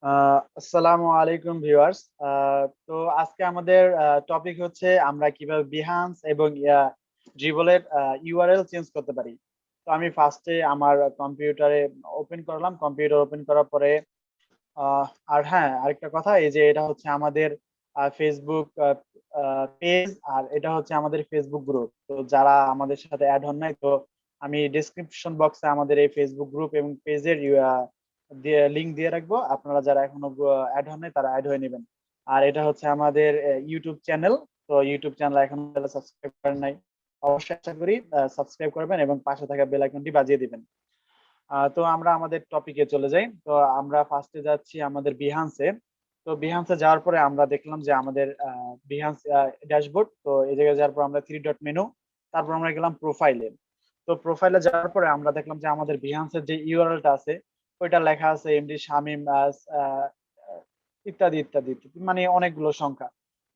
আসসালামু আলাইকুম ভিউয়ার্স। তো আজকে আমাদের টপিক হচ্ছে আমরা কিভাবে বিহান্স এবং ড্রিবলের ইউআরএল চেঞ্জ করতে পারি। তো আমি ফার্স্টে আমার কম্পিউটারে কম্পিউটার ওপেন করার পরে আহ, আর হ্যাঁ, আরেকটা কথা, এই যে এটা হচ্ছে আমাদের ফেসবুক পেজ, আর এটা হচ্ছে আমাদের ফেসবুক গ্রুপ। তো যারা আমাদের সাথে অ্যাড হন নাই, তো আমি ডিসক্রিপশন বক্সে আমাদের এই ফেসবুক গ্রুপ এবং পেজের লিংক দিয়ে রাখবো। আপনারা যারা এখনো অ্যাড হন নাই তারা অ্যাড হয়ে নেবেন। আর এটা হচ্ছে আমাদের ইউটিউব চ্যানেল। তো ইউটিউব চ্যানেল এখন সাবস্ক্রাইব করেন নাই, অবশ্যই আশা করি সাবস্ক্রাইব করবেন এবং পাশে থাকা বেল আইকনটি বাজিয়ে দিবেন। তো আমরা আমাদের টপিকে চলে যাই। তো আমরা ফার্স্টে যাচ্ছি আমাদের বিহান্সে। তো বিহান্সে যাওয়ার পরে আমরা দেখলাম যে আমাদের বিহান্স ড্যাশবোর্ড। তো এই জায়গায় যাওয়ার পর আমরা থ্রি ডট মেনু, তারপর আমরা গেলাম প্রোফাইলে। তো প্রোফাইলে যাওয়ার পরে আমরা দেখলাম যে আমাদের বিহান্সের যে ইউআরএলটা আছে ওইটা লেখা আছে এমডি শামিম ইত্যাদি ইত্যাদি ইত্যাদি, মানে অনেকগুলো সংখ্যা।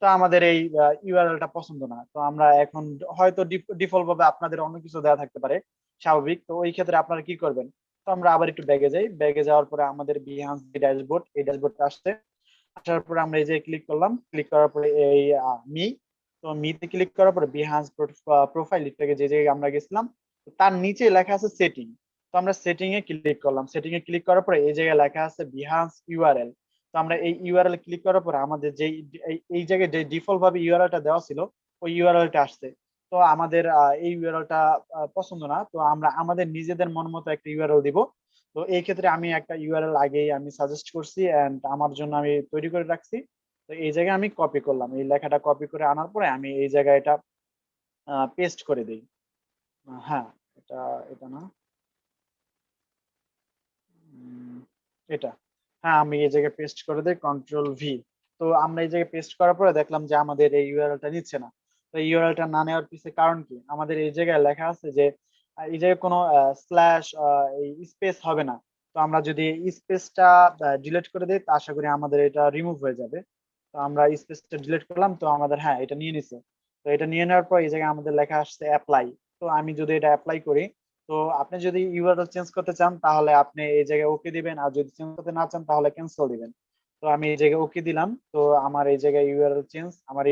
তো আমাদের এই ইউআরএলটা পছন্দ না। তো আমরা এখন হয়তো ডিফল্ট ভাবে আপনাদের অন্য কিছু দেওয়া থাকতে পারে, স্বাভাবিক। তো ওই ক্ষেত্রে আপনারা কি করবেন? তো আমরা আবার একটু ব্যাগে যাই। ব্যাগে যাওয়ার পরে আমাদের বিহান্স ড্যাশবোর্ড, এই ড্যাশবোর্ডটা আসছে। আসার পরে আমরা এই যে ক্লিক করলাম, ক্লিক করার পরে এই মি। তো মিতে ক্লিক করার পরে বিহান্স প্রোফাইল থেকে যে জায়গায় আমরা গেছিলাম, তো তার নিচে লেখা আছে সেটিং। তো আমরা সেটিং এ ক্লিক করলাম। সেটিং এ ক্লিক করার পরে এই জায়গায় লেখা আছে বিহান্স ইউআরএল। তো আমরা এই ইউআরএল ক্লিক করার পরে আমাদের যেই এই জায়গায় যে ডিফল্ট ভাবে ইউআরএলটা দেওয়া ছিল ওই ইউআরএলটা আসছে। তো আমাদের এই ইউআরএলটা পছন্দ না। তো আমরা আমাদের নিজেদের মন মতো একটা ইউআরএল দিব। তো এই ক্ষেত্রে আমি একটা ইউআরএল আগেই আমি সাজেস্ট করছি এন্ড আমার জন্য আমি তৈরি করে রাখছি। তো এই জায়গায় আমি কপি করলাম, এই লেখাটা কপি করে আনার পরে আমি এই জায়গায় এটা পেস্ট করে দিই। হ্যাঁ, এটা এটা না, উম, এটা, হ্যাঁ, আমি এই জায়গায় পেস্ট করে দিই কন্ট্রোল ভি। তো আমরা এই জায়গায় পেস্ট করার পরে দেখলাম যে আমাদের এই ইউআরএলটা নিচ্ছে না। তো এই ইউআরএলটা না নেওয়ার পিছনে কারণ কি? আমাদের এই জায়গায় লেখা আছে যে এই জায়গায় কোনো স্ল্যাশ এই স্পেস হবে না। তো আমরা যদি স্পেসটা ডিলিট করে দিই তা আশা করি আমাদের এটা রিমুভ হয়ে যাবে। তো আমরা স্পেসটা ডিলিট করলাম, তো আমাদের হ্যাঁ এটা নিয়ে নিছে। তো এটা নিয়ে নেওয়ার পর এই জায়গায় আমাদের লেখা আসছে অ্যাপ্লাই। তো আমি যদি এটা অ্যাপ্লাই করি, তো আপনি যদি ইউআরএল চেঞ্জ করতে চান তাহলে আপনি এই জায়গায় ওকে দিবেন, আর যদি চেঞ্জ করতে না চান তাহলে ক্যান্সেল দিবেন। তো আমি এই জায়গায় ওকে দিলাম। তো আমার এই জায়গায় ইউআরএল চেঞ্জ, আমার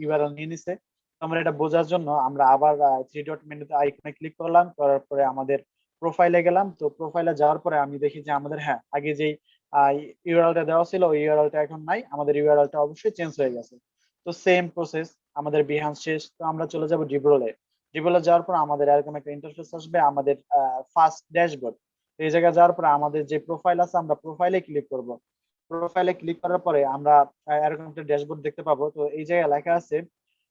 ইউআরএল নিয়ে নিছে। তো আমরা এটা বোঝার জন্য আমরা আবার থ্রি ডট মেনুতে আইকনে ক্লিক করলাম, করার পরে আমাদের প্রোফাইলে গেলাম। তো প্রোফাইলে যাওয়ার পরে আমি দেখি যে আমাদের হ্যাঁ আগে যেই ইউআরএলটা দেওয়া ছিল ওই ইউআরএলটা এখন নাই, আমাদের ইউআরএলটা অবশ্যই চেঞ্জ হয়ে গেছে। তো সেম প্রসেস, আমাদের বিহান্স শেষ। তো আমরা চলে যাব ডিব্রোলে। ডিব্রোলে যাওয়ার পর আমাদের এরকম একটা ইন্টারফেস আসবে, আমাদের ফার্স্ট ড্যাশবোর্ড। এই জায়গায় যাওয়ার পরে আমাদের যে প্রোফাইল আছে আমরা প্রোফাইলে ক্লিক করব। প্রোফাইলে ক্লিক করার পরে আমরা এরকম একটা ড্যাশবোর্ড দেখতে পাবো। তো এই জায়গায় লেখা আছে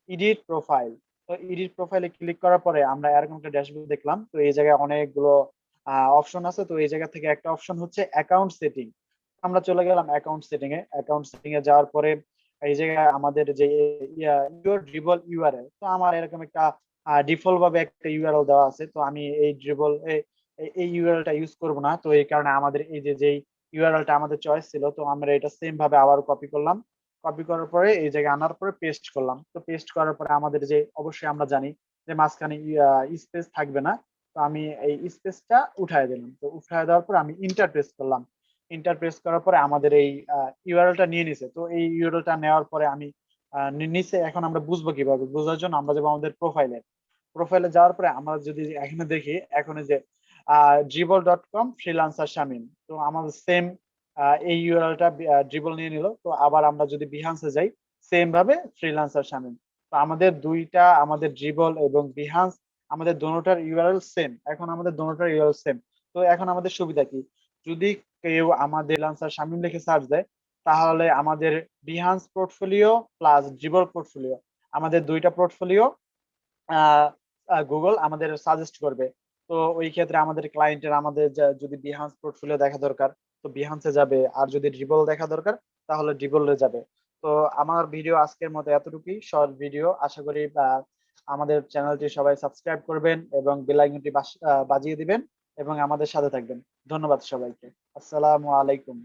এডিট প্রোফাইল। তো এডিট প্রোফাইলে ক্লিক করার পরে আমরা এরকম একটা ড্যাশবোর্ড দেখলাম। তো এই জায়গায় অনেকগুলো অপশন আছে। তো এই জায়গা থেকে একটা অপশন হচ্ছে অ্যাকাউন্ট সেটিং। আমরা চলে গেলাম অ্যাকাউন্ট সেটিং এ। অ্যাকাউন্ট সেটিং এ যাওয়ার পরে এই জায়গায় আমাদের যে ইউর ড্রিবল ইউআরএল, তো আমার এরকম একটা ডিফল্ট ভাবে একটা ইউআরএল দেওয়া আছে। তো আমি এই ড্রিবল এই ইউআরএলটা ইউজ করব না। তো এই কারণে আমাদের এই যে যেই ইউআরএলটা আমাদের চয়েস ছিল, তো আমরা এটা সেম ভাবে আবার কপি করলাম। কপি করার পরে এই জায়গায় আনার পরে পেস্ট করলাম। তো পেস্ট করার পরে আমাদের যে অবশ্যই আমরা জানি যে মাঝখানে স্পেস থাকবে না। তো আমি এই স্পেসটা উঠায় দিলাম। তো উঠায় দেওয়ার পর আমি ইন্টার প্রেস করলাম। ইন্টার প্রেস করার পরে আমাদের এই ইউআরএলটা নিয়ে নিছে। তো এই ইউআরএলটা নেওয়ার পরে আমি নিচে এখন আমরা বুঝবো কিভাবে? বোঝার জন্য আমরা যাবো আমাদের প্রোফাইলে। প্রোফাইলে যাওয়ার পরে আমরা যদি এখানে দেখি, এখন এই যে dribble.com ফ্রিল্যান্সার শামিম, তো আমাদের সেম এই ইউআরএলটা ড্রিবল নিয়ে নিল। তো আবার আমরা যদি বিহান্সে যাই, সেম ভাবে ফ্রিল্যান্সার শামিম। তো আমাদের দুইটা, আমাদের ড্রিবল এবং বিহান্স, আমাদের দোনোটার ইউআরএল সেম। এখন আমাদের দোনোটার ইউআরএল সেম। তো এখন আমাদের সুবিধা কি? যদি কেউ আমাদের ফ্রিল্যান্সার শামিম লিখে সার্চ দেয়, তাহলে আমাদের Behance portfolio plus dribble portfolio, আমাদের দুইটা পোর্টফোলিও গুগল আমাদের সাজেস্ট করবে। তো ওই ক্ষেত্রে আমাদের ক্লায়েন্টের আমাদের যদি বিহান্স পোর্টফোলিও দেখা দরকার, তো বিহান্সে যাবে। আর যদি ড্রিবল দেখা দরকার, তাহলে ড্রিবলে যাবে। তো আমার ভিডিও আজকের মতো এতটুকুই, শর্ট ভিডিও। আশা করি আমাদের চ্যানেলটি সবাই সাবস্ক্রাইব করবেন এবং বেল আইকনটি বাজিয়ে দিবেন এবং আমাদের সাথে থাকবেন। ধন্যবাদ সবাইকে। আসসালামু আলাইকুম।